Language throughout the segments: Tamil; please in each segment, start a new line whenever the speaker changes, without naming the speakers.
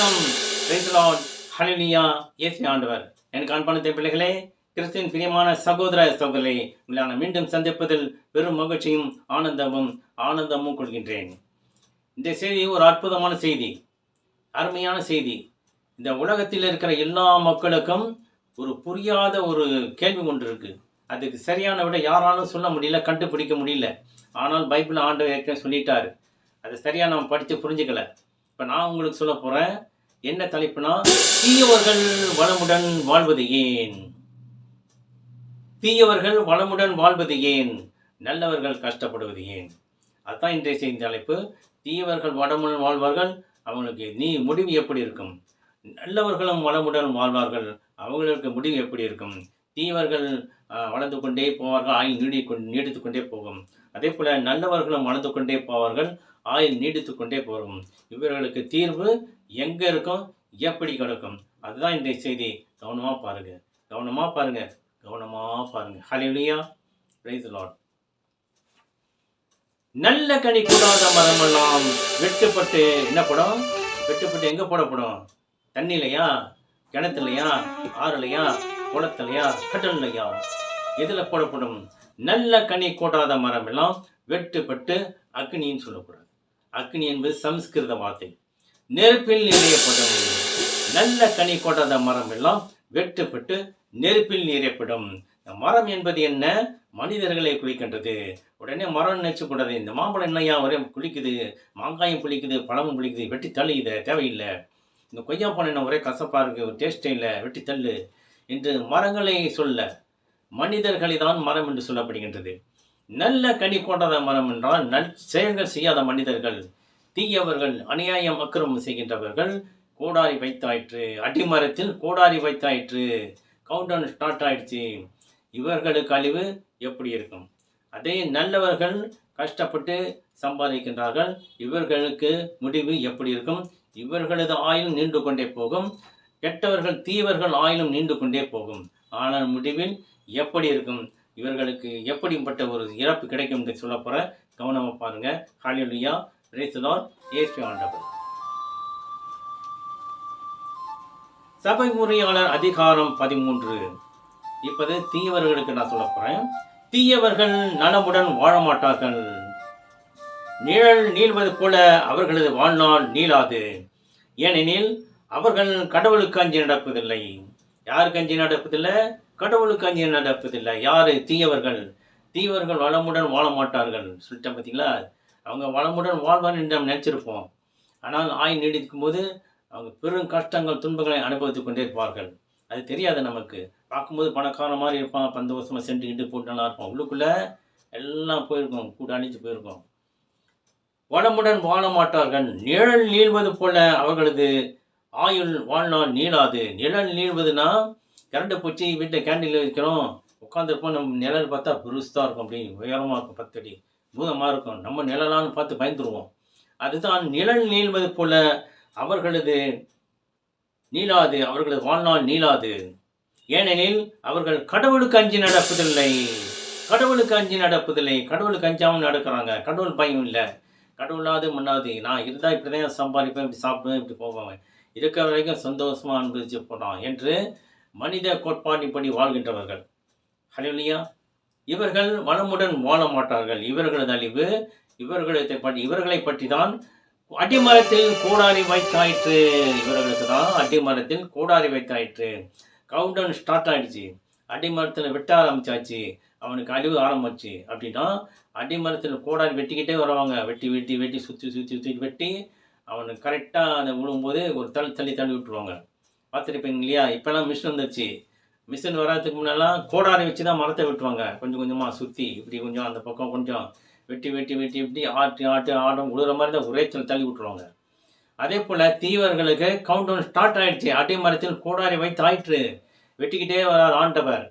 வணக்கம். Praise the lord. ஹல்லேலூயா. இயேசு ஆண்டவர். எனக்கு அன்பான பிள்ளைகளே, கிறிஸ்துவின் பிரியமான சகோதர சகோதரிகளே, உங்களை நான் மீண்டும் சந்திப்பதில் பெரும் மகிழ்ச்சியும் ஆனந்தமும் கொள்கின்றேன். இந்த செய்தி ஒரு அற்புதமான செய்தி, அருமையான செய்தி. இந்த உலகத்தில் இருக்கிற எல்லா மக்களுக்கும் ஒரு புரியாத ஒரு கேள்வி ஒன்று இருக்கு. அதுக்கு சரியான விட யாராலும் சொல்ல முடியல, கண்டுபிடிக்க முடியல. ஆனால் பைபிள் ஆண்டவர் ஏற்கனவே சொல்லிட்டாரு. அதை சரியாக நம்ம படித்து புரிஞ்சுக்கல. இப்போ நான் உங்களுக்கு சொல்ல போகிறேன். என்ன தலைப்புனா, தீயவர்கள் வளமுடன் வாழ்வது ஏன்? தீயவர்கள் வளமுடன் வாழ்வது ஏன்? நல்லவர்கள் கஷ்டப்படுவது ஏன்? அதுதான் இன்றைய செய்தி தலைப்பு. தீயவர்கள் வளமுடன் வாழ்வார்கள், அவங்களுக்கு முடிவு எப்படி இருக்கும்? நல்லவர்களும் வளமுடன் வாழ்வார்கள், அவங்களுக்கு முடிவு எப்படி இருக்கும்? தீயவர்கள் வளர்ந்து கொண்டே போவார்கள், ஆயுள் நீடித்து கொண்டே போகும். அதே போல நல்லவர்களும் வளர்ந்து கொண்டே போவார்கள், ஆயுள் நீடித்து கொண்டே போகும். இவர்களுக்கு தீர்வு எங்கே இருக்கும், எப்படி கிடைக்கும்? அதுதான் இந்த செய்தி. கவனமாக பாருங்க, கவனமாக பாருங்க, கவனமாக பாருங்க. ஹல்லேலூயா. Praise the lord. நல்ல கனி கூடாத மரமெல்லாம் வெட்டுப்பட்டு என்ன படும்? வெட்டுப்பட்டு எங்கே போடப்படும்? தண்ணிலையா, கிணத்துலையா, ஆறுலையா, குளத்துலையா, கடல்லையா? எதில் போடப்படும்? நல்ல கனி கூடாத மரம் எல்லாம் வெட்டுப்பட்டு அக்னின்னு சொல்லக்கூடாது. அக்னி என்பது சம்ஸ்கிருத வார்த்தை. நெருப்பில் எரியப்படும். நல்ல கனி கொடாத மரம் எல்லாம் வெட்டுப்பட்டு நெருப்பில் எரியப்படும். மரம் என்பது என்ன? மனிதர்களை குளிக்கின்றது. உடனே மரம் நினைச்சக்கூடாது, இந்த மாம்பழம் என்னையா ஒரே குளிக்குது, மாங்காயம் புளிக்குது, பழமும் புளிக்குது, வெட்டி தள்ளு, இதை தேவையில்லை. இந்த கொய்யா பழம் என்ன ஒரே கசப்பாக இருக்குது, ஒரு டேஸ்டே இல்லை, வெட்டி தள்ளு என்று மரங்களை சொல்ல, மனிதர்களை தான் மரம் என்று சொல்லப்படுகின்றது. நல்ல கனி கொண்டாத மரம் என்றால் செயல்கள் செய்யாத மனிதர்கள், தீயவர்கள், அநியாயம் அக்கிரமம் செய்கின்றவர்கள். கோடாரி வைத்தாயிற்று, அடிமரத்தில் கோடாரி வைத்தாயிற்று, கவுண்டவுன் ஸ்டார்ட் ஆயிடுச்சு. இவர்களுக்கு அழிவு எப்படி இருக்கும்? அதே நல்லவர்கள் கஷ்டப்பட்டு சம்பாதிக்கின்றார்கள், இவர்களுக்கு முடிவு எப்படி இருக்கும்? இவர்களது ஆயுளும் நீண்டு கொண்டே போகும். கெட்டவர்கள், தீயவர்கள் ஆயுளும் நீண்டு கொண்டே போகும். ஆனால் முடிவில் எப்படி இருக்கும்? இவர்களுக்கு எப்படிப்பட்ட ஒரு இறப்பு கிடைக்கும் என்று சொல்ல போற. கவனமாக பாருங்க. ஹல்லேலூயா. Praise the lord. இயேசு ஆண்டவர். சபை முறையாளர் அதிகாரம் 13. இப்போது தீயவர்களுக்கு நான் சொல்ல போறேன். தீயவர்கள் நலமுடன் வாழ மாட்டார்கள், நிழல் நீள்வது போல அவர்களது வாழ்நாள் நீளாது. ஏனெனில் அவர்கள் கடவுளுக்கு அஞ்சி நடப்பதில்லை. யாருக்கு அஞ்சி நடப்பதில்லை? கடவுளுக்கு அஞ்சி நடப்பதில்லை. யாரு? தீயவர்கள். தீயவர்கள் வளமுடன் வாழ மாட்டார்கள் சொல்லிட்டேன், பார்த்தீங்களா? அவங்க வளமுடன் வாழ்வார் என்று நம்ம நினச்சிருப்போம். ஆனால் ஆயுள் நீடிக்கும் போது அவங்க பெரும் கஷ்டங்கள், துன்பங்களை அனுபவித்துக் கொண்டே இருப்பார்கள். அது தெரியாது நமக்கு. பார்க்கும்போது பணக்கார மாதிரி இருப்பான், 10 வருஷமாக சென்ட்டுக்கிட்டு போட்டு நல்லா இருப்பான். உள்ளுக்குள்ளே எல்லாம் போயிருக்கும், கூட அணிச்சு போயிருக்கும். வளமுடன் வாழ மாட்டார்கள், நிழல் நீள்வது போல அவர்களது ஆயுள் வாழ்நாள் நீளாது. நிழல் நீள்வதுன்னா, கரண்ட்டு பூச்சி வீட்டில் கேண்டில் வைக்கிறோம், உட்காந்துருப்போம், நம்ம நிழல் பார்த்தா பெருசாக இருக்கும், அப்படி உயரமாக இருக்கும், 10 அடி பூதமாக இருக்கும், நம்ம நிழலான்னு பார்த்து பயந்துருவோம். அதுதான் நிழல் நீள்வது போல அவர்களது நீளாது, அவர்களது வாழ்நாள் நீளாது. ஏனெனில் அவர்கள் கடவுளுக்கு அஞ்சி நடப்பதில்லை. கடவுளுக்கு அஞ்சி நடப்பதில்லை. கடவுளுக்கு அஞ்சாமல் நடக்கிறாங்க. கடவுள் பயம் இல்லை. கடவுளாது முன்னாது நான் இருந்தால் இப்படி தான் சம்பாதிப்பேன், இப்படி சாப்பிடுவேன், இப்படி போவேன், இருக்கிற வரைக்கும் சந்தோஷமாக அனுபவிச்சு போனான் என்று மனித கோட்பாட்டின்படி வாழ்கின்றவர்கள். ஹல்லேலூயா. இவர்கள் வளமுடன் வாழ மாட்டார்கள். இவர்களது அழிவு இவர்களை பற்றி தான் அடிமரத்தில் கோடாரி வைத்தாயிற்று. இவர்களுக்கு தான் அடிமரத்தில் கோடாரி வைத்தாயிற்று. கவுண்டவுன் ஸ்டார்ட் ஆயிடுச்சு. அடிமரத்தில் வெட்ட ஆரம்பிச்சாச்சு, அவனுக்கு அழிவு ஆரம்பிச்சு. அப்படின்னா அடிமரத்தில் கோடாரி வெட்டிக்கிட்டே வருவாங்க. வெட்டி வெட்டி வெட்டி சுற்றி வெட்டி அவனுக்கு கரெக்டாக அதை விழும்போது ஒரு தள்ளி விட்டுருவாங்க. பார்த்துருப்பீங்க இல்லையா? இப்போல்லாம் மிஷின் வந்துருச்சு. மிஷின் வராதுக்கு முன்னெல்லாம் கோடாரி வச்சு தான் மரத்தை வெட்டுவாங்க. கொஞ்சம் கொஞ்சமாக சுற்றி இப்படி கொஞ்சம் அந்த பக்கம் கொஞ்சம் வெட்டி வெட்டி வெட்டி இப்படி ஆட்டம் விழுற மாதிரி தான் ஒரே தள்ளி விட்டுருவாங்க. அதே போல் தீவர்களுக்கு கவுண்டவுன் ஸ்டார்ட் ஆகிடுச்சு. அடிமரத்தில் கோடாரி வைத்து ஆயிற்று. வெட்டிக்கிட்டே வரார் ஆண்டவர்.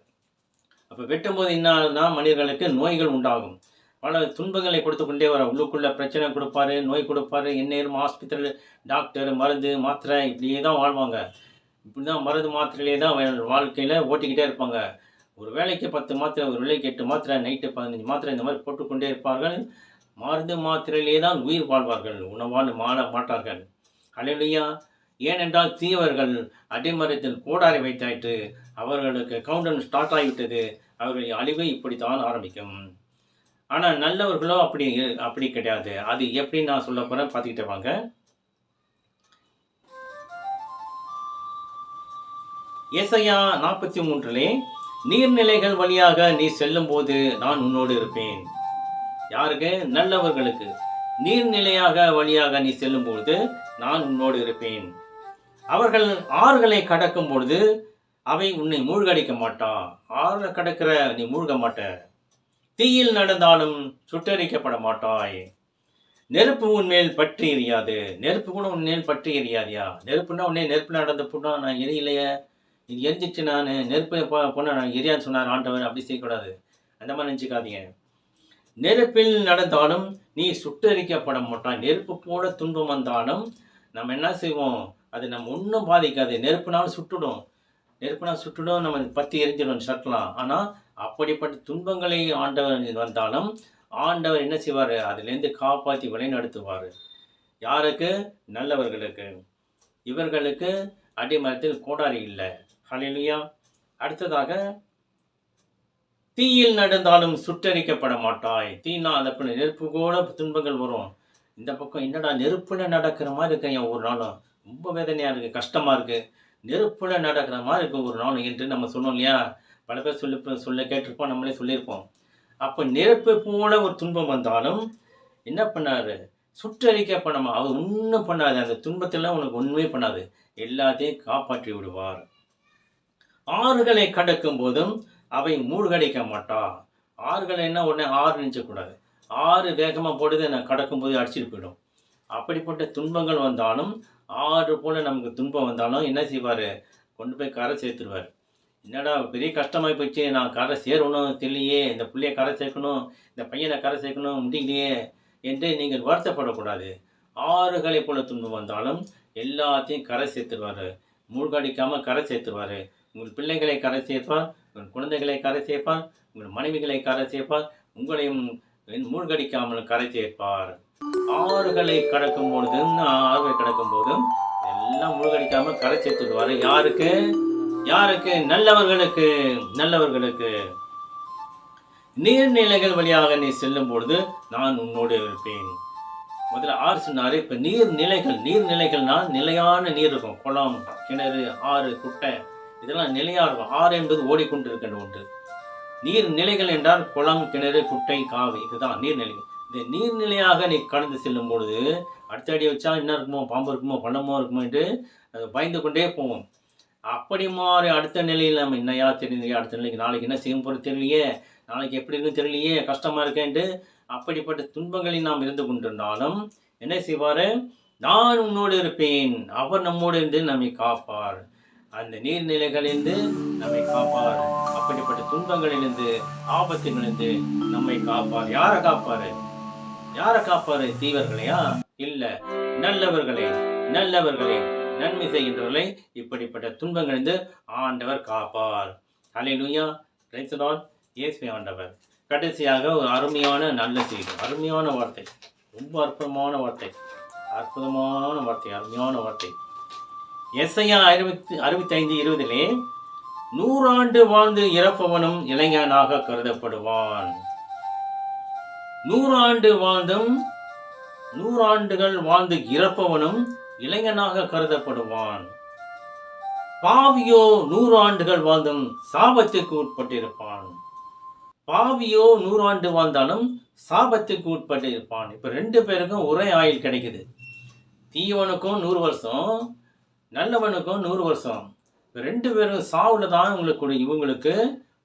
அப்போ வெட்டும்போது என்ன ஆகுதுன்னா, மனிதர்களுக்கு நோய்கள் உண்டாகும். பல துன்பங்களை கொடுத்து கொண்டே வர, உள்ளுக்குள்ளே பிரச்சனை கொடுப்பாரு, நோய் கொடுப்பாரு. எந்நேரம் ஹாஸ்பிட்டல், டாக்டர், மருந்து, மாத்திரை இப்படியே தான் வாழ்வாங்க. இப்படி தான் மருந்து மாத்திரையிலே தான் வாழ்க்கையில் ஓட்டிக்கிட்டே இருப்பாங்க. ஒரு வேலைக்கு 10 மாத்திரை, ஒரு வேலைக்கு 8 மாத்திரை, நைட்டு 15 மாத்திரை, இந்த மாதிரி போட்டுக்கொண்டே இருப்பார்கள். மருந்து மாத்திரையிலே தான் உயிர் வாழ்வார்கள், உணவால் மாற மாட்டார்கள். ஹல்லேலூயா. ஏனென்றால் தீயவர்கள் அடிமரத்தில் கோடாரி வைத்தாயிற்று, அவர்களுக்கு கவுண்டன் ஸ்டார்ட் ஆகிவிட்டது, அவர்களுடைய அழிவு இப்படித்தான் ஆரம்பிக்கும். ஆனால் நல்லவர்களோ அப்படி கிடையாது. அது எப்படி நான் சொல்ல போகிறேன் பார்த்துக்கிட்டே வாங்க. ஏசாயா 43 நீர்நிலைகள் வழியாக நீ செல்லும்போது நான் உன்னோடு இருப்பேன். யாருக்கு? நல்லவர்களுக்கு. நீர்நிலையாக வழியாக நீ செல்லும்போது நான் உன்னோடு இருப்பேன். அவர்கள் ஆறுகளை கடக்கும் பொழுது அவை உன்னை மூழ்கடிக்க மாட்டா. ஆறுல கடக்கிற நீ மூழ்க மாட்ட. தீயில் நடந்தாலும் சுட்டரிக்கப்பட மாட்டாய். நெருப்பு உன்மேல் பற்றி எரியாது. நெருப்பு கூட உன்மேல் பற்றி எரியாதியா? நெருப்புனா உடனே நெருப்பு நடந்த போனா நான் எரியலையே, இது எரிஞ்சிச்சு, நான் நெருப்பு போனால் நான் எரியான்னு சொன்னார் ஆண்டவர். அப்படி செய்யக்கூடாது. அந்த மாதிரி நினச்சிக்காதீங்க. நெருப்பில் நடந்தாலும் நீ சுட்டரிக்கப்பட மாட்டான். நெருப்பு போல துன்பம் வந்தாலும் நம்ம என்ன செய்வோம், அது நம்ம ஒன்றும் பாதிக்காது. நெருப்புனாலும் சுட்டுடும், நம்ம பற்றி எரிஞ்சிடும் சட்டலாம். ஆனால் அப்படிப்பட்ட துன்பங்களை ஆண்டவர் வந்தாலும் ஆண்டவர் என்ன செய்வார், அதுலேருந்து காப்பாற்றி வழிநடத்துவார். யாருக்கு? நல்லவர்களுக்கு. இவர்களுக்கு அடிமரத்தில் கோடாரி இல்லை. ஹல்லேலூயா. அடுத்ததாக, தீயில் நடந்தாலும் சுட்டரிக்கப்பட மாட்டாய். தீனா அந்த நெருப்பு கூட துன்பங்கள் வரும். இந்த பக்கம் என்னடா நெருப்புல நடக்கிற மாதிரி இருக்க ஒரு நாளும், ரொம்ப வேதனையாக இருக்குது, கஷ்டமாக இருக்குது, நெருப்புல நடக்கிற மாதிரி இருக்குது ஒரு நாளும் என்று நம்ம சொன்னோம் இல்லையா? பல பேர் சொல்ல கேட்டிருப்போம், நம்மளே சொல்லியிருப்போம். அப்போ நெருப்பு போல ஒரு துன்பம் வந்தாலும் என்ன பண்ணார்? சுட்டரிக்கப்படாமல் அவர் ஒன்றும் பண்ணாது. அந்த துன்பத்தெல்லாம் உனக்கு ஒன்றுமே பண்ணாது, எல்லாத்தையும் காப்பாற்றி விடுவார். ஆறுகளை கடக்கும் போதும் அவை மூழ்கடிக்க மாட்டா. ஆறுகளை என்ன உடனே ஆறு நினைச்சக்கூடாது. ஆறு வேகமாக போடுது, நான் கடக்கும்போது அடிச்சுட்டு போயிடும். அப்படிப்பட்ட துன்பங்கள் வந்தாலும், ஆறு போல் நமக்கு துன்பம் வந்தாலும் என்ன செய்வார்? கொண்டு போய் கரை சேர்த்துருவார். என்னடா பெரிய கஷ்டமாகி போச்சு, நான் கரை சேரணும் தெரியலையே, இந்த பிள்ளைய கரை சேர்க்கணும், இந்த பையனை கரை சேர்க்கணும் முடியலையே என்று நீங்கள் வருத்தப்படக்கூடாது. ஆறுகளை போல துன்பம் வந்தாலும் எல்லாத்தையும் கரை சேர்த்துருவார். மூழ்கடிக்காமல் கரை சேர்த்துருவார். உங்கள் பிள்ளைகளை கரை சேர்ப்பார், உங்கள் குழந்தைகளை கரை சேர்ப்பார், உங்கள் மனைவிகளை கரை சேர்ப்பார், உங்களையும் மூழ்கடிக்காமல் கரை சேர்ப்பார். ஆறுகளை கடக்கும் பொழுதும் எல்லாம் மூழ்கடிக்காமல் கரை சேர்த்துடுவார். யாருக்கு? நல்லவர்களுக்கு. நீர்நிலைகள் வழியாக நீ செல்லும் பொழுது நான் உன்னோடு இருப்பேன். முதல்ல ஆறு சொன்னாரு. இப்ப நீர்நிலைகள்னா நிலையான நீர் இருக்கும். குளம், கிணறு, ஆறு, குட்டை, இதெல்லாம் நிலையா இருக்கும். ஆறு என்பது ஓடிக்கொண்டு இருக்கின்ற ஒன்று. நீர்நிலைகள் என்றால் குளம், கிணறு, குட்டை, காவி, இதுதான் நீர்நிலைகள். இந்த நீர்நிலையாக நீ கடந்து செல்லும் பொழுது அடுத்த அடி வச்சா என்ன இருக்குமோ, பாம்பு இருக்குமோ, பள்ளமோ இருக்குமோ என்று பயந்து கொண்டே போவோம். அப்படி மாறி அடுத்த நிலையில் நம்ம என்னையா தெரியலையே, அடுத்த நிலைக்கு நாளைக்கு என்ன செய்யும் போகிறது தெரியலையே, நாளைக்கு எப்படி இருக்குன்னு தெரியலையே, கஷ்டமாக இருக்கேன்ட்டு அப்படிப்பட்ட துன்பங்களில் நாம் இருந்து கொண்டிருந்தாலும் என்ன செய்வார்? நான் உன்னோடு இருப்பேன். அவர் நம்மோடு இருந்து நம்மை காப்பார். அந்த நீர்நிலைகளிலிருந்து நம்மை காப்பார். அப்படிப்பட்ட துன்பங்களிலிருந்து, ஆபத்துகளிலிருந்து நம்மை காப்பார். யாரை காப்பாரு? தீவர்களையா? இல்லை, நல்லவர்களே, நன்மை செய்கின்றவர்களை இப்படிப்பட்ட துன்பங்களிலிருந்து ஆண்டவர் காப்பார். ஹல்லேலூயா. Praise the lord. இயேசுவே ஆண்டவர். கடைசியாக ஒரு அருமையான நல்ல செய்தி, அருமையான வார்த்தை, ரொம்ப அற்புதமான வார்த்தை, அருமையான வார்த்தை. ஏசாயா 65:20 100 ஆண்டு வாழ்ந்து இறப்பவனும் இளைஞனாக கருதப்படுவான். 100 ஆண்டுகள் வாழ்ந்து இறப்பவனும் இளைஞனாக கருதப்படுவான். பாவியோ 100 ஆண்டுகள் வாழ்ந்தும் சாபத்துக்கு உட்பட்டிருப்பான். 100 ஆண்டு வாழ்ந்தாலும் சாபத்துக்கு உட்பட்டிருப்பான். இப்போ 2 பேருக்கும் ஒரே ஆயுள் கிடைக்குது. தீயவனுக்கும் 100 வருஷம், நல்லவனுக்கும் 100 வருஷம். இப்போ 2 பேரும் சாவில் தான் இவங்களுக்கு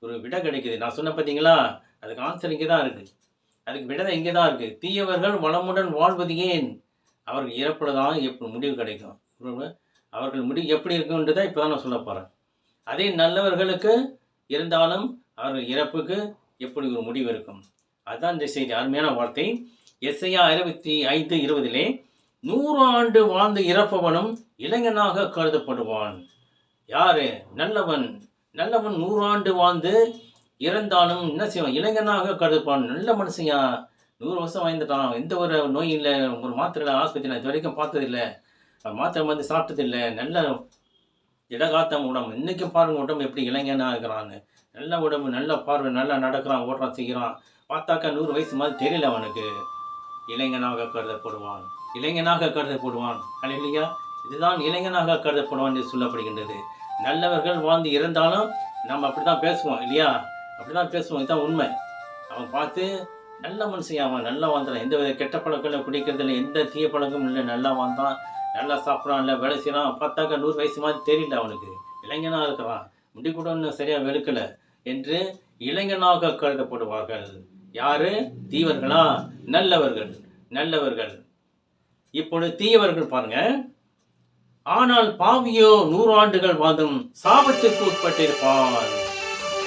ஒரு விடை கிடைக்குது. நான் சொன்ன பார்த்தீங்களா, அதுக்கு ஆன்சர் இங்கே தான் இருக்குது. அதுக்கு விடை இங்கே தான் இருக்குது. தீயவர்கள் வளமுடன் வாழ்வது ஏன்? அவர்கள் இறப்பில் தான் எப்படி முடிவு கிடைக்கும். அவர்கள் முடிவு எப்படி இருக்குன்றதை இப்போ தான் நான் சொல்ல போகிறேன். அதே நல்லவர்களுக்கு இருந்தாலும் அவர்கள் இறப்புக்கு எப்படி ஒரு முடிவு இருக்கும். அதுதான் இந்த செய்தி, அருமையான வார்த்தை. ஏசாயா 65:20 100 ஆண்டு வாழ்ந்து இறப்பவனும் இளைஞனாக கருதப்படுவான். யாரு? நல்லவன் 100 ஆண்டு வாழ்ந்து இறந்தாலும் என்ன செய்வான்? இளைஞனாக கருதப்படுவான். நல்ல மனுஷன், 100 வருஷம் வாழ்ந்துட்டான், எந்த ஒரு நோய் இல்லை, ஒரு மாத்திரை ஆஸ்பத்திரி இது வரைக்கும் பார்த்ததில்லை, மாத்திரை மருந்து சாப்பிட்டதில்லை, நல்ல இடகாத்தம் உடம்பு. இன்றைக்கும் பாருங்கள் உடம்பு எப்படி இளைஞனாக இருக்கிறான்னு. நல்ல உடம்பு, நல்ல பார்வை, நல்லா நடக்கிறான், ஓடுறான், செய்கிறான். பார்த்தாக்கா 100 வயசு மாதிரி தெரியல அவனுக்கு. இளைஞனாக கருதப்படுவான், இளைஞனாக கருதப்படுவான். அல்லேலூயா. இதுதான் இளைஞனாக கருதப்படுவான் என்று சொல்லப்படுகின்றது. நல்லவர்கள் வாழ்ந்து இருந்தாலும் நம்ம அப்படி தான் பேசுவோம் இல்லையா? அப்படி தான் பேசுவோம். இதுதான் உண்மை. அவன் பார்த்து நல்ல மனுஷன், அவன் நல்லா வாழ்ந்தான், எந்த வித கெட்ட பழக்கம் குடிக்கிறதில்ல, எந்த தீய பழக்கமும் இல்லை, நல்லா வாழ்ந்தான், நல்லா சாப்பிட்றான், இல்லை வேலை செய்கிறான். பார்த்தாக்கா 100 வயசு மாதிரி தெரியல அவனுக்கு, இளைஞனாக இருக்கிறான், முடி கூட இன்னும் சரியாக வெளுக்கலை என்று இளைஞனாக கருதப்படுவார்கள். யாரு? தீவர்களா? நல்லவர்கள், நல்லவர்கள். இப்பொழுது தீயவர்கள் பாருங்க. ஆனால் பாவியோ 100 ஆண்டுகள் வாழ்ந்தும் சாபத்திற்கு உட்பட்டிருப்பான்,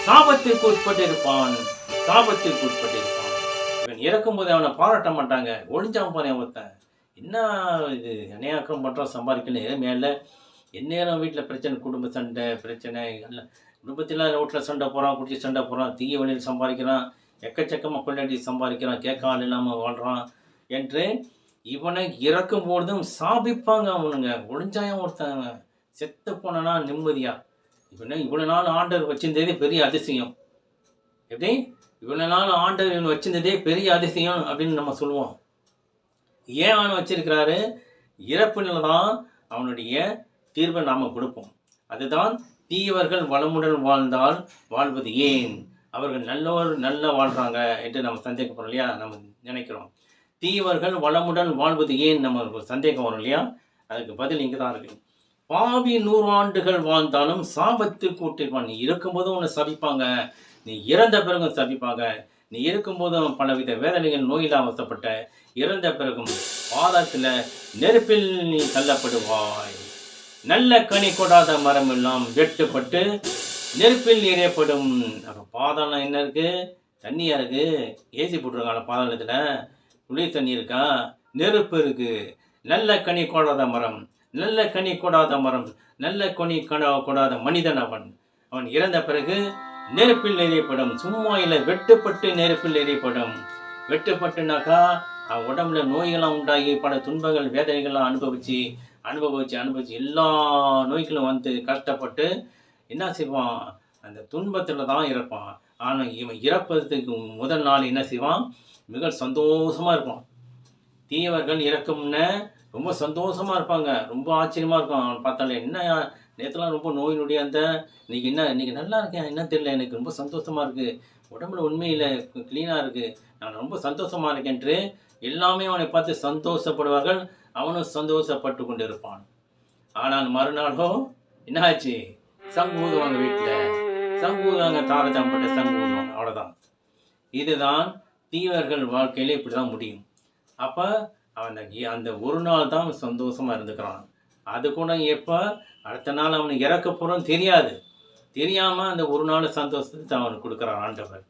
சாபத்திற்கு உட்பட்டிருப்பான், சாபத்திற்கு உட்பட்டிருப்பான். இவன் இறக்கும்போது அவனை பாராட்ட மாட்டாங்க. ஒளிஞ்சான் பாரு ஒருத்தன், என்ன இது அநியாயம் பண்ணுறான், சம்பாதிக்கணும் மேலே எந்நேரம் வீட்டில் பிரச்சனை, குடும்ப சண்டை பிரச்சனை, எல்லாம் குடும்பத்தில் ரோட்டில் சண்டை போகிறான், குடிச்சு சண்டை போகிறான், தீய வழியில் சம்பாதிக்கிறான், எக்கச்சக்கமாக கொள்ளடி சம்பாதிக்கிறான், கேட்க ஆள் இல்லாமல் வாழ்கிறான் என்று இவனை இறக்கும் பொழுதும் சாபிப்பாங்க அவனுங்க. ஒளிஞ்சாயம் ஒருத்தன் செத்து போனா நிம்மதியா. இவ்வளோ நாள் ஆண்டவர் வச்சிருந்ததே பெரிய அதிசயம். எப்படி இவ்வளோ நாள் ஆண்டவர் இவன் வச்சிருந்ததே பெரிய அதிசயம் அப்படின்னு நம்ம சொல்லுவோம். ஏன் அவன் வச்சிருக்கிறாரு? இறப்புல தான் அவனுடைய தீர்வை நாம் கொடுப்போம். அதுதான் தீயவர்கள் வளமுடன் வாழ்ந்தால் வாழ்வது ஏன், அவர்கள் நல்லா வாழ்கிறாங்க என்று நம்ம சந்தேகப்படுறோம் இல்லையா? நம்ம நினைக்கிறோம் தீயவர்கள் வளமுடன் வாழ்வது ஏன், நம்ம சந்தேகம் வரும் இல்லையா? அதுக்கு பதில் இங்கே தான் இருக்கு. பாவி 100 ஆண்டுகள் வாழ்ந்தாலும் சாபத்துக்கு உட்பட்டிருப்பான். நீ இருக்கும்போதும் உன்னை சபிப்பாங்க, நீ இறந்த பிறகும் சபிப்பாங்க. நீ இருக்கும்போதும் பலவித வேதனைகள், நோயில் அவசப்பட்ட, இறந்த பிறகும் பாதத்தில் நெருப்பில் நீ தள்ளப்படுவாய். நல்ல கனி கொடாத மரம் எல்லாம் வெட்டுப்பட்டு நெருப்பில் எரியப்படும். அப்போ பாதாளம் என்ன இருக்கு? தண்ணியா இருக்கு. ஏசி போட்டிருக்காங்க பாதாளத்தில், குளிர் தண்ணி இருக்கா? நெருப்பு இருக்கு. நல்ல கனி கொடாத மரம், நல்ல கனி கொடாத மரம், நல்ல கனி கொடாத மனிதன் அவன். அவன் இறந்த பிறகு நெருப்பில் எரியப்படும். சும்மா இல்லை, வெட்டுப்பட்டு நெருப்பில் எரியப்படும். வெட்டுப்பட்டுனாக்கா அவன் உடம்புல நோய்கள்லாம் உண்டாகி பல துன்பங்கள் வேதனைகள்லாம் அனுபவிச்சு எல்லா நோய்களும் வந்து கஷ்டப்பட்டு என்ன செய்வான்? அந்த துன்பத்தில் தான் இறப்பான். ஆனால் இவன் இறப்பதற்கு முதல் நாள் என்ன செய்வான்? மிக சந்தோஷமாக இருப்பான். தீயவர்கள் இறக்கும்னு ரொம்ப சந்தோஷமாக இருப்பாங்க, ரொம்ப ஆச்சரியமாக இருக்கும். அவன் பார்த்தாலே, என்ன நேற்றுலாம் ரொம்ப நோய் நொடி அந்த இன்னைக்கு நல்லா இருக்கேன், என்ன தெரியல, எனக்கு ரொம்ப சந்தோஷமாக இருக்குது, உடம்புல உண்மையில் க்ளீனாக இருக்குது, நான் ரொம்ப சந்தோஷமாக இருக்கேன்ட்டு எல்லாமே அவனை பார்த்து சந்தோஷப்படுவார்கள். அவனும் சந்தோஷப்பட்டு கொண்டு இருப்பான். ஆனால் மறுநாளோ என்ன ஆச்சு? சங்கு ஊதுவாங்க, வீட்டில் சங்கு ஊதுவாங்க, தாரதம்பட்ட சங்கு ஊதுவாங்க, அவ்வளோதான். இதுதான் தீவர்கள் வாழ்க்கையிலே இப்படி தான் முடியும். அப்போ அவன் அந்த ஒரு நாள் தான் சந்தோஷமாக இருந்துக்கிறான். அது கூட எப்போ அடுத்த நாள் அவனுக்கு இறக்க போகிறோம் தெரியாது. தெரியாமல் அந்த ஒரு நாள் சந்தோஷத்தை அவனுக்கு கொடுக்குறான் ஆண்டவர்.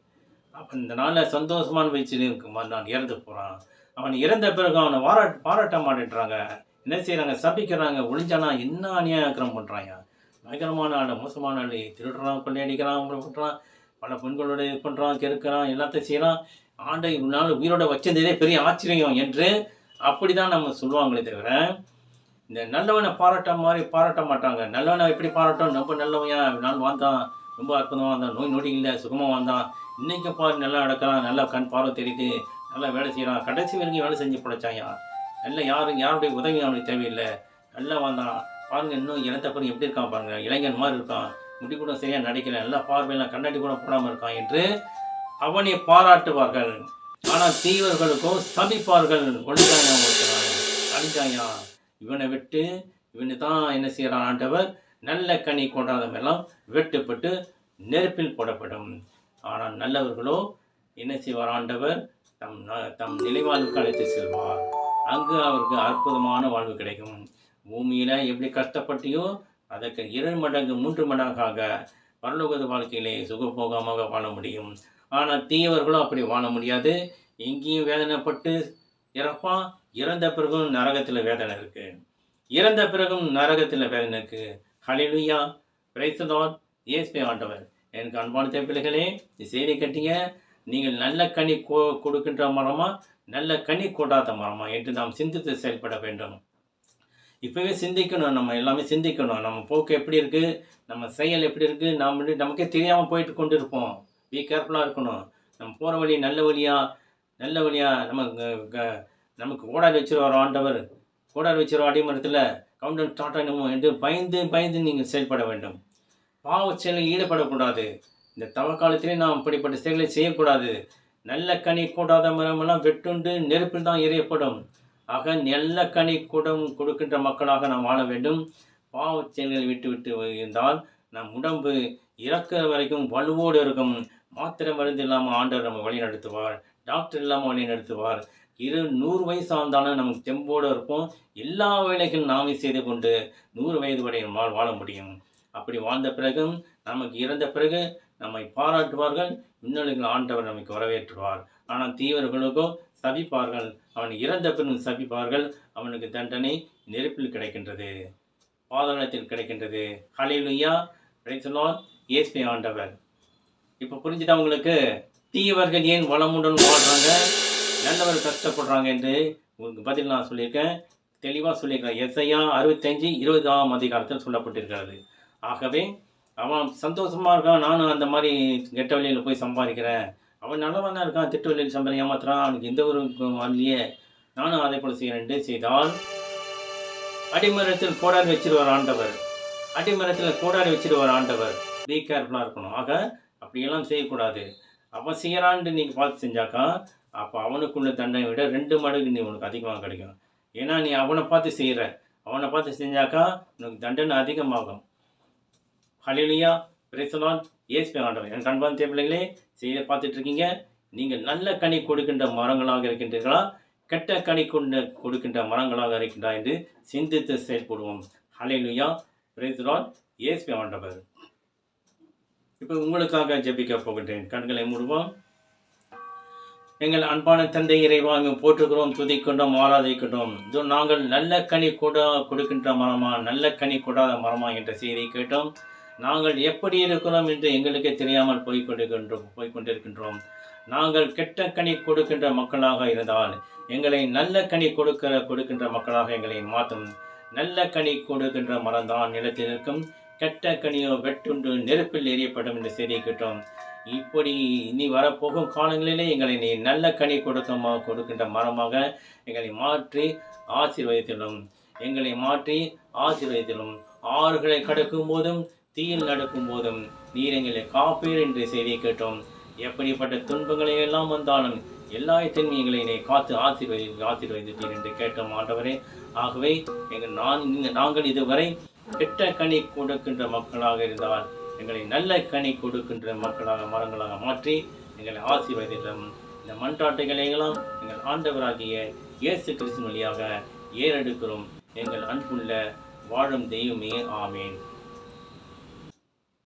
அப்போ இந்த நாளில் சந்தோஷமான வச்சுன்னு நான் இறந்து போகிறான். அவன் இறந்த பிறகு அவனை பாராட்ட மாட்டேன்றாங்க. என்ன செய்கிறாங்க? சபிக்கிறாங்க. ஒளிஞ்சானா என்ன அநியாயம் பண்ணுறாங்க. பயங்கரமான ஆள், மோசமான ஆள், திருடுறான், கொள்ளையடிக்கிறான், பண்ணுறான், பல பெண்களோட இது பண்ணுறான், கெடுக்கிறான், எல்லாத்தையும் செய்கிறான். ஆண்டை இவனால் உயிரோட வச்சிருந்ததே பெரிய ஆச்சரியம் என்று அப்படி தான் நம்ம சொல்லுவாங்களே தவிர, இந்த நல்லவனை பாராட்ட மாட்டாங்க. நல்லவனை எப்படி பாராட்டும்? ரொம்ப நல்லவன், நாள் வாழ்ந்தான், ரொம்ப அற்புதமாக வாழ்ந்தான், நோய் நொடி இல்லை, சுகமாக வாழ்ந்தான், இன்றைக்கும் பாரு நல்லா நடக்கிறான், நல்லா கண் பார்வை தெரியுது, நல்லா வேலை செய்கிறான், கடைசி வரைக்கும் வேலை செஞ்சு படைச்சாயா, நல்லா யாருடைய உதவி அவனுக்கு தேவையில்லை, நல்லா வாழ்ந்தான் பாருங்கள், இன்னும் இறந்த பிறகு எப்படி இருக்கான் பாருங்கள், இளைஞன் மாதிரி இருக்கான், முடி கூட சரியாக நடிக்கல, நல்லா பார்வையெல்லாம் கண்ணாடி கூட போடாமல் இருக்கான் என்று அவனை பாராட்டுவார்கள். ஆனால் தீவர்களுக்கோ சபிப்பார்கள். அழிஞ்சாயா, இவனை விட்டு இவனு தான் என்ன செய்கிறான் ஆண்டவர்? நல்ல கனி கொண்டாதமெல்லாம் வெட்டுப்பட்டு நெருப்பில் போடப்படும். ஆனால் நல்லவர்களோ என்ன செய்வார் ஆண்டவர்? தம் நிலைவாழ்வுக்கு அழைத்து செல்வார். அங்கு அவருக்கு அற்புதமான வாழ்வு கிடைக்கும். பூமியில் எப்படி கஷ்டப்பட்டியோ அதற்கு 2 மடங்கு 3 மடங்காக பரலோக வாழ்க்கையிலே சுகபோகமாக வாழ முடியும். ஆனால் தீயவர்களும் அப்படி வாழ முடியாது. எங்கேயும் வேதனைப்பட்டு இறப்பான். இறந்த பிறகும் நரகத்தில் வேதனை இருக்குது. இறந்த பிறகும் நரகத்தில் வேதனை இருக்குது. ஹல்லேலூயா, பிரைஸ் தி லார்ட். இயேசுவே ஆண்டவர். எனக்கு அன்பான பிள்ளைகளே, செய்தி கட்டிங்க. நீங்கள் நல்ல கனி கொடுக்கின்ற மரமா, நல்ல கனி கொடாத மரமா என்று நாம் சிந்தித்து செயல்பட வேண்டும். இப்போவே சிந்திக்கணும், நம்ம எல்லாமே சிந்திக்கணும். நம்ம போக்கு எப்படி இருக்குது, நம்ம செயல் எப்படி இருக்குது, நமக்கே தெரியாமல் போயிட்டு கொண்டு இருப்போம். பி கேர்ஃபுல்லாக இருக்கணும். நம்ம போகிற வழி நல்ல வழியா நம்ம நமக்கு கோடாரி வச்சிருவார் ஆண்டவர். கோடாரி வச்சிருவார் அடிமரத்தில் கவுண்டன் ஸ்டார்ட் ஆகணுமோ என்று பயந்து நீங்கள் செயல்பட வேண்டும். பாவ செயலில் ஈடுபடக்கூடாது. இந்த தவக்காலத்திலே நாம் இப்படிப்பட்ட செயல்களை செய்யக்கூடாது. நல்ல கனி கூடாத மரமெல்லாம் வெட்டுண்டு நெருப்பில் தான் எறியப்படும். ஆக நல்ல கனி கொடுக்கின்ற மக்களாக நாம் வாழ வேண்டும். பாவ செயல்களை விட்டு இருந்தால் நம் உடம்பு இறக்கிற வரைக்கும் வலுவோடு இருக்கும். மாத்திரை மருந்து இல்லாமல் ஆண்டவர் நம்ம வழி நடத்துவார். டாக்டர் இல்லாமல் வழி நடத்துவார். 100 வயசு ஆனாலும் நமக்கு தெம்போடு இருப்போம். எல்லா வேலைகளும் நாமே செய்து கொண்டு 100 வயது வரை வாழ முடியும். அப்படி வாழ்ந்த பிறகு நமக்கு இறந்த பிறகு நம்மை பாராட்டுவார்கள். இன்னொருங்கள் ஆண்டவர் நமக்கு வரவேற்றுவார். ஆனால் தீவர்களுக்கோ சபிப்பார்கள். அவன் இறந்த பின் சபிப்பார்கள். அவனுக்கு தண்டனை நெருப்பில் கிடைக்கின்றது, பாதாளத்தில் கிடைக்கின்றது. ஹல்லேலூயா, பிரைஸ் தி லார்ட். இயேசுவே ஆண்டவர். இப்போ புரிஞ்சுதா உங்களுக்கு? தீயவர்கள் ஏன் வளமுடன் வாழ்றாங்க, நல்லவர் கஷ்டப்படுறாங்க என்று உங்களுக்கு பதில் நான் சொல்லியிருக்கேன், தெளிவாக சொல்லியிருக்கிறேன். எஸ்ஐயா 65:20 அதிகாரத்தில் சொல்லப்பட்டிருக்கிறது. ஆகவே அவன் சந்தோஷமாக இருக்கான், நானும் அந்த மாதிரி கெட்ட வழியில் போய் சம்பாதிக்கிறேன், அவன் நல்லவனாக இருக்கான், திட்டு வழியில் சம்பாதி ஏமாத்துறான், அவனுக்கு எந்த ஒரு வரலையே, நானும் அதே போல் செய்கிறேன் செய்தால் அடிமரத்தில் கோடாரி வச்சிருவார் ஆண்டவர். அடிமரத்தில் கோடாரி வச்சிருவார் ஆண்டவர். பி கேர்ஃபுல்லாக இருக்கணும். ஆக அப்படியெல்லாம் செய்யக்கூடாது. அவன் செய்கிறான்னு நீங்கள் பார்த்து செஞ்சாக்கா அப்போ அவனுக்குள்ள தண்டனை விட 2 மடங்கு நீ உனக்கு அதிகமாக கிடைக்கும். ஏன்னா நீ அவனை பார்த்து செஞ்சாக்கா உனக்கு தண்டனை அதிகமாகும். ஹல்லேலூயா, பிரைஸ் தி லார்ட். இயேசுவே ஆண்டவர். என் அன்பான பிள்ளைகளே, செய்ய பார்த்துட்ருக்கீங்க. நீங்கள் நல்ல கனி கொடுக்கின்ற மரங்களாக இருக்கின்றீர்களா, கெட்ட கனி கொடுக்கின்ற மரங்களாக இருக்கின்றா என்று சிந்தித்து செயல்படுவோம். ஹல்லேலூயா, பிரைஸ் தி லார்ட். இயேசுவே ஆண்டவர். இப்போ உங்களுக்காக ஜெபிக்க போகின்றேன். கண்களை மூடுவோம். எங்கள் அன்பான தந்தை இறைவா, போற்றுகிறோம், துதிக்கின்றோம், ஆராதிக்கின்றோம். இதோ நாங்கள் நல்ல கனி கொடுக்கின்ற மரமா, நல்ல கனி கொடாத மரமா என்ற செய்தியை கேட்டோம். நாங்கள் எப்படி இருக்கிறோம் என்று எங்களுக்கே தெரியாமல் போய்கொண்டிருக்கின்றோம். நாங்கள் கெட்ட கனி கொடுக்கின்ற மக்களாக இருந்தால் எங்களை நல்ல கனி கொடுக்கின்ற மக்களாக எங்களை மாற்றும். நல்ல கனி கொடுக்கின்ற மரம்தான் நிலத்தில் இருக்கும், கெட்ட கனியோ வெட்டுண்டு நெருப்பில் எரியப்படும் என்று செய்தியை கேட்டோம். இப்படி இனி வரப்போகும் காலங்களிலே எங்களை நீ நல்ல கனி கொடுக்கின்ற மரமாக எங்களை மாற்றி ஆசீர்வதித்திலும் ஆறுகளை கடக்கும் போதும் தீயில் நடக்கும் போதும் நீர் எங்களை காப்பீர் என்று செய்தியை கேட்டோம். எப்படிப்பட்ட துன்பங்களை எல்லாம் வந்தாலும் எல்லாத்தையும் எங்களை நீ காத்து ஆசீர்வதித்தீர் என்று கேட்டோம் ஆண்டவரே. ஆகவே நாங்கள் இதுவரை கெட்ட கனி கொடுக்கின்ற மக்களாக இருந்தால் எங்களை நல்ல கனி கொடுக்கின்ற மரங்களாக மாற்றி எங்களை ஆசீர்வதித்தோம். இந்த மன்றாட்டுகளை எல்லாம் எங்கள் ஆண்டவராகிய இயேசு கிறிஸ்து வழியாக ஏறெடுக்கிறோம். எங்கள் அன்புள்ள வாழும் தெய்வமே, ஆமேன்.